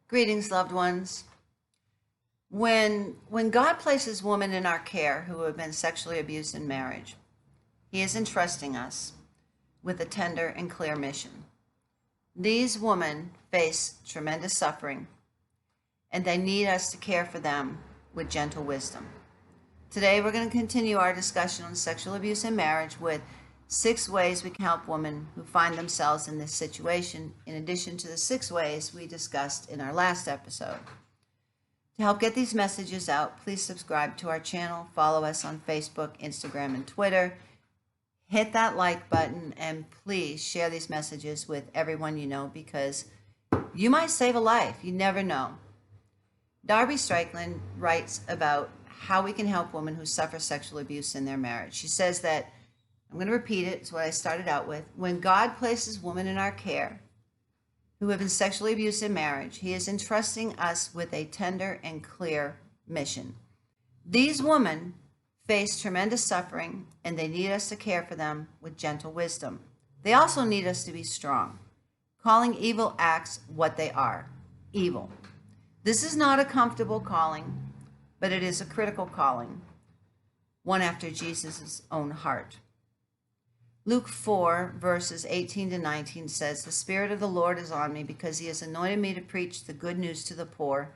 Greetings, loved ones. When God places women in our care who have been sexually abused in marriage, He is entrusting us with a tender and clear mission. These women face tremendous suffering, and they need us to care for them with gentle wisdom. Today, we're going to continue our discussion on sexual abuse in marriage with 6 ways we can help women who find themselves in this situation, in addition to the 6 ways we discussed in our last episode. To help get these messages out, please subscribe to our channel, follow us on Facebook, Instagram, and Twitter. Hit that like button, and please share these messages with everyone you know, because you might save a life. You never know. Darby Strickland writes about how we can help women who suffer sexual abuse in their marriage. She says that, I'm going to repeat it, it's what I started out with. When God places women in our care who have been sexually abused in marriage, He is entrusting us with a tender and clear mission. These women face tremendous suffering, and they need us to care for them with gentle wisdom. They also need us to be strong, calling evil acts what they are, evil. This is not a comfortable calling, but it is a critical calling, one after Jesus' own heart. Luke 4, verses 18 to 19 says, "The Spirit of the Lord is on me because He has anointed me to preach the good news to the poor.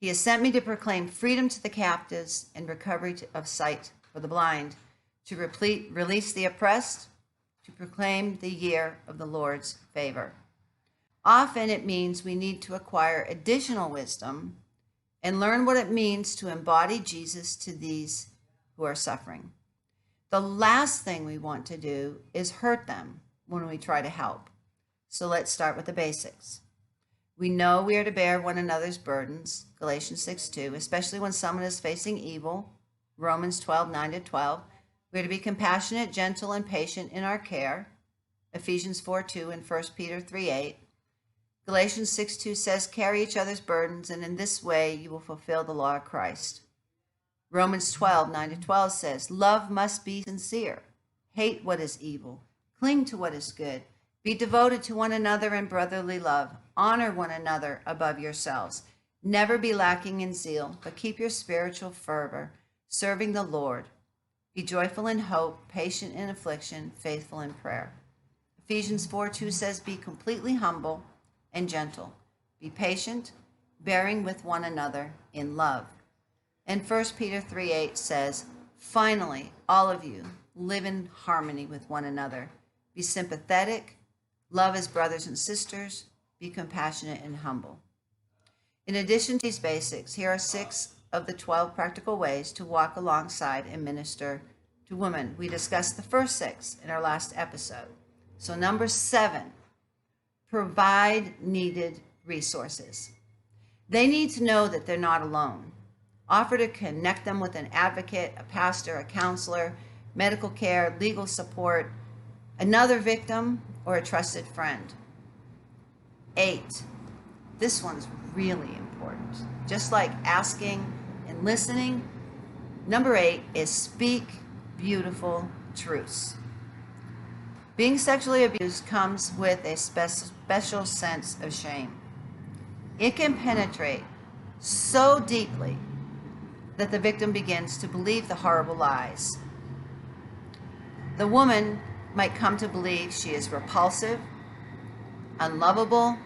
He has sent me to proclaim freedom to the captives and recovery of sight for the blind, to release the oppressed, to proclaim the year of the Lord's favor." Often it means we need to acquire additional wisdom and learn what it means to embody Jesus to these who are suffering. The last thing we want to do is hurt them when we try to help. So let's start with the basics. We know we are to bear one another's burdens, Galatians 6:2, especially when someone is facing evil, Romans 12:9-12. We are to be compassionate, gentle, and patient in our care, Ephesians 4:2 and 1 Peter 3:8. Galatians 6:2 says, "Carry each other's burdens, and in this way you will fulfill the law of Christ." Romans 12:9-12 says, "Love must be sincere. Hate what is evil. Cling to what is good. Be devoted to one another in brotherly love. Honor one another above yourselves. Never be lacking in zeal, but keep your spiritual fervor, serving the Lord. Be joyful in hope, patient in affliction, faithful in prayer." Ephesians 4:2 says, "Be completely humble and gentle. Be patient, bearing with one another in love." And 1 Peter 3:8 says, "Finally, all of you live in harmony with one another. Be sympathetic, love as brothers and sisters, be compassionate and humble." In addition to these basics, here are 6 of the 12 practical ways to walk alongside and minister to women. We discussed the first 6 in our last episode. So number 7, provide needed resources. They need to know that they're not alone. Offer to connect them with an advocate, a pastor, a counselor, medical care, legal support, another victim, or a trusted friend. 8, this one's really important. Just like asking and listening, number 8 is speak beautiful truths. Being sexually abused comes with a special sense of shame. It can penetrate so deeply that the victim begins to believe the horrible lies. The woman might come to believe she is repulsive, unlovable,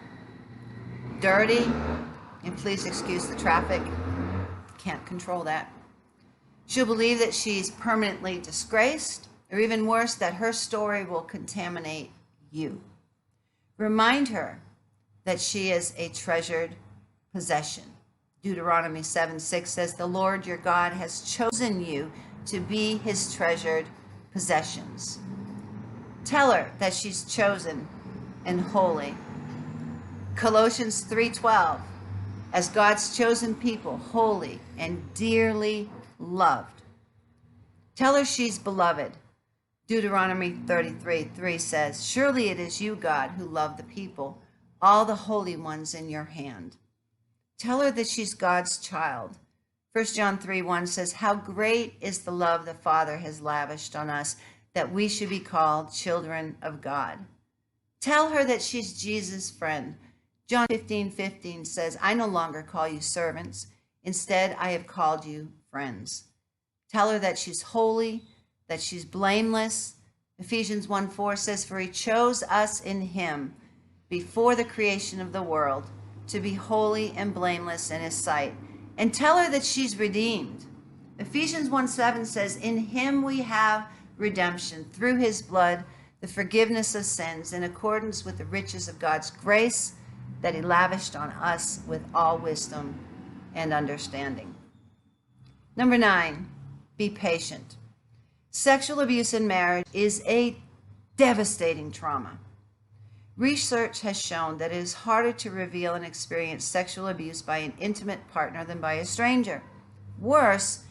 dirty, and please excuse the traffic, can't control that. She'll believe that she's permanently disgraced, or even worse, that her story will contaminate you. Remind her that she is a treasured possession. Deuteronomy 7:6 says, "The Lord your God has chosen you to be His treasured possessions." Tell her that she's chosen and holy. Colossians 3:12, "As God's chosen people, holy and dearly loved." Tell her she's beloved. Deuteronomy 33:3 says, "Surely it is you, God, who love the people, all the holy ones in your hand." Tell her that she's God's child. 1 John 3:1 says, "How great is the love the Father has lavished on us, that we should be called children of God." Tell her that she's Jesus' friend, John 15:15 says, I no longer call you servants. Instead, I have called you friends. Tell her that she's holy, that she's blameless. Ephesians 1:4 says, for he chose us in him before the creation of the world to be holy and blameless in his sight. And tell her that she's redeemed. Ephesians 1:7 says, in him we have redemption through his blood, the forgiveness of sins in accordance with the riches of God's grace that he lavished on us with all wisdom and understanding. Number 9, be patient. Sexual abuse in marriage is a devastating trauma. Research has shown that it is harder to reveal and experience sexual abuse by an intimate partner than by a stranger. Worse,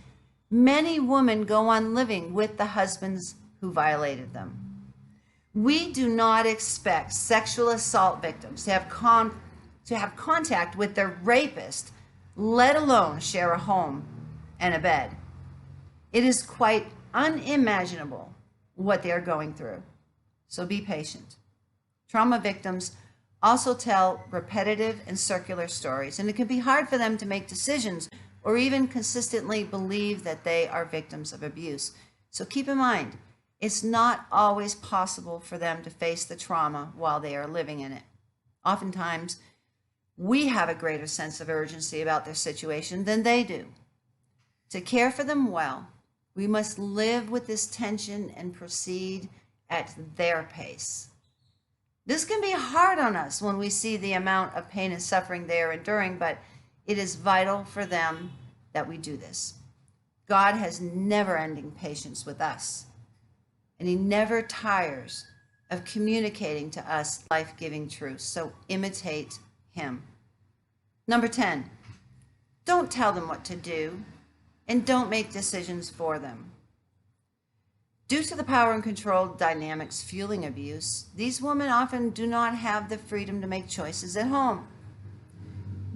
many women go on living with the husbands who violated them. We do not expect sexual assault victims to have contact with their rapist, let alone share a home and a bed. It is quite unimaginable what they are going through. So be patient. Trauma victims also tell repetitive and circular stories, and it can be hard for them to make decisions or even consistently believe that they are victims of abuse. So keep in mind, it's not always possible for them to face the trauma while they are living in it. Oftentimes, we have a greater sense of urgency about their situation than they do. To care for them well, we must live with this tension and proceed at their pace. This can be hard on us when we see the amount of pain and suffering they are enduring, but it is vital for them that we do this. God has never-ending patience with us, and he never tires of communicating to us life-giving truths. So imitate him. Number 10, don't tell them what to do, and don't make decisions for them. Due to the power and control dynamics fueling abuse, these women often do not have the freedom to make choices at home.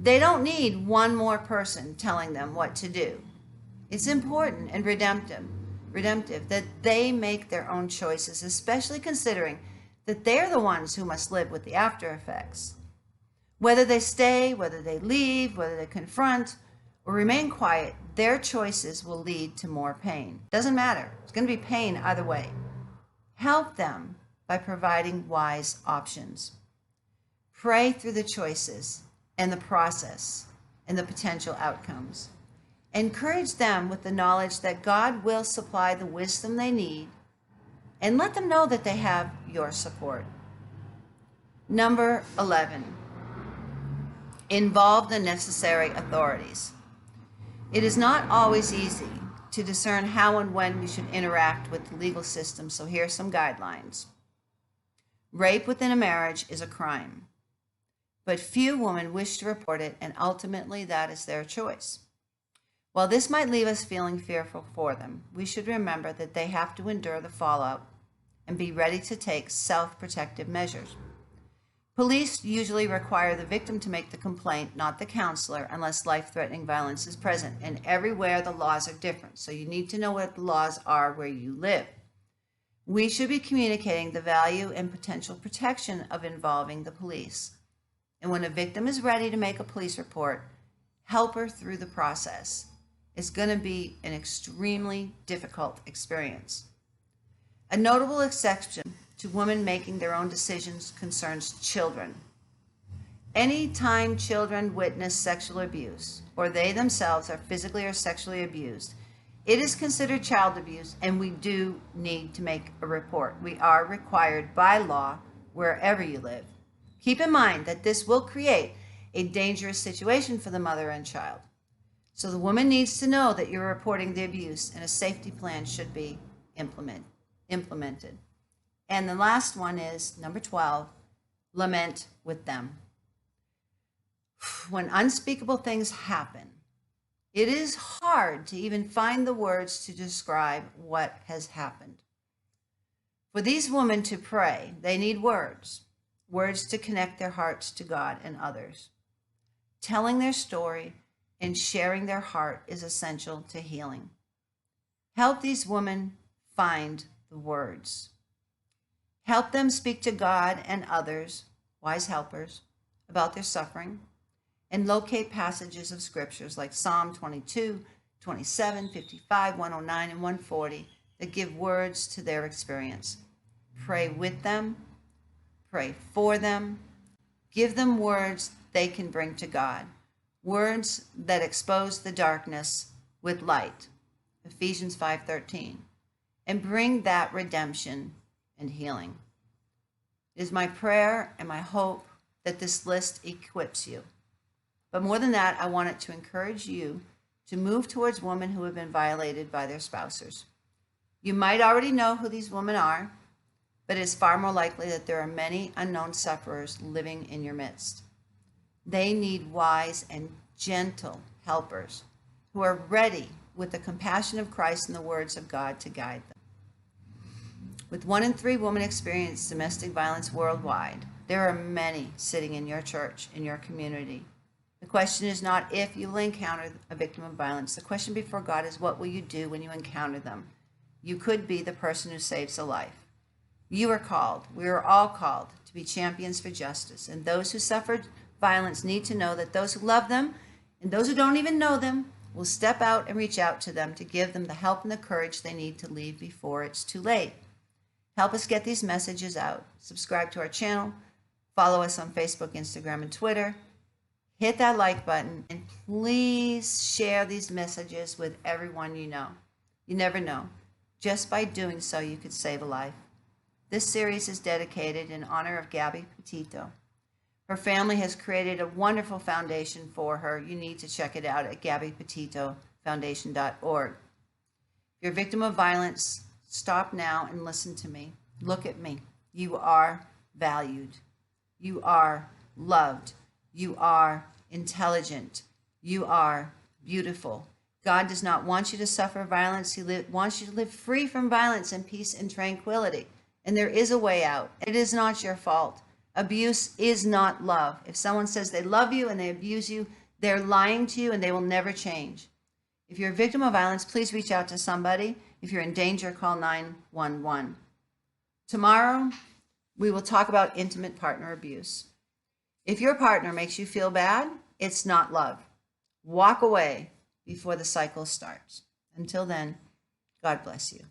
They don't need one more person telling them what to do. It's important and redemptive that they make their own choices, especially considering that they're the ones who must live with the after effects. Whether they stay, whether they leave, whether they confront or remain quiet, their choices will lead to more pain. Doesn't matter. It's going to be pain either way. Help them by providing wise options. Pray through the choices and the process and the potential outcomes. Encourage them with the knowledge that God will supply the wisdom they need, and let them know that they have your support. Number 11, involve the necessary authorities. It is not always easy to discern how and when we should interact with the legal system, so here are some guidelines. Rape within a marriage is a crime, but few women wish to report it, and ultimately that is their choice. While this might leave us feeling fearful for them, we should remember that they have to endure the fallout and be ready to take self-protective measures. Police usually require the victim to make the complaint, not the counselor, unless life-threatening violence is present. And everywhere the laws are different, so you need to know what the laws are where you live. We should be communicating the value and potential protection of involving the police. And when a victim is ready to make a police report, help her through the process. It's going to be an extremely difficult experience. A notable exception to women making their own decisions concerns children. Anytime children witness sexual abuse, or they themselves are physically or sexually abused, it is considered child abuse, and we do need to make a report. We are required by law wherever you live. Keep in mind that this will create a dangerous situation for the mother and child. So the woman needs to know that you're reporting the abuse, and a safety plan should be implemented. And the last one is number 12, lament with them. When unspeakable things happen, it is hard to even find the words to describe what has happened. For these women to pray, they need words to connect their hearts to God and others. Telling their story and sharing their heart is essential to healing. Help these women find the words. Help them speak to God and others, wise helpers, about their suffering and locate passages of scriptures like Psalm 22, 27, 55, 109, and 140 that give words to their experience. Pray with them, pray for them, give them words they can bring to God, words that expose the darkness with light, Ephesians 5:13, and bring that redemption and healing. It is my prayer and my hope that this list equips you. But more than that, I want it to encourage you to move towards women who have been violated by their spouses. You might already know who these women are, but it is far more likely that there are many unknown sufferers living in your midst. They need wise and gentle helpers who are ready with the compassion of Christ and the words of God to guide them. With 1 in 3 women experience domestic violence worldwide, there are many sitting in your church, in your community. The question is not if you will encounter a victim of violence. The question before God is, what will you do when you encounter them? You could be the person who saves a life. You are called, we are all called, to be champions for justice. And those who suffered violence need to know that those who love them and those who don't even know them will step out and reach out to them to give them the help and the courage they need to leave before it's too late. Help us get these messages out. Subscribe to our channel. Follow us on Facebook, Instagram, and Twitter. Hit that like button, and please share these messages with everyone you know. You never know. Just by doing so, you could save a life. This series is dedicated in honor of Gabby Petito. Her family has created a wonderful foundation for her. You need to check it out at gabbypetitofoundation.org. If you're a victim of violence, stop now and listen to me. Look at me. You are valued. You are loved. You are intelligent. You are beautiful. God does not want you to suffer violence. He wants you to live free from violence in peace and tranquility. And there is a way out. It is not your fault. Abuse is not love. If someone says they love you and they abuse you, they're lying to you and they will never change. If you're a victim of violence, please reach out to somebody. If you're in danger, call 911. Tomorrow, we will talk about intimate partner abuse. If your partner makes you feel bad, it's not love. Walk away before the cycle starts. Until then, God bless you.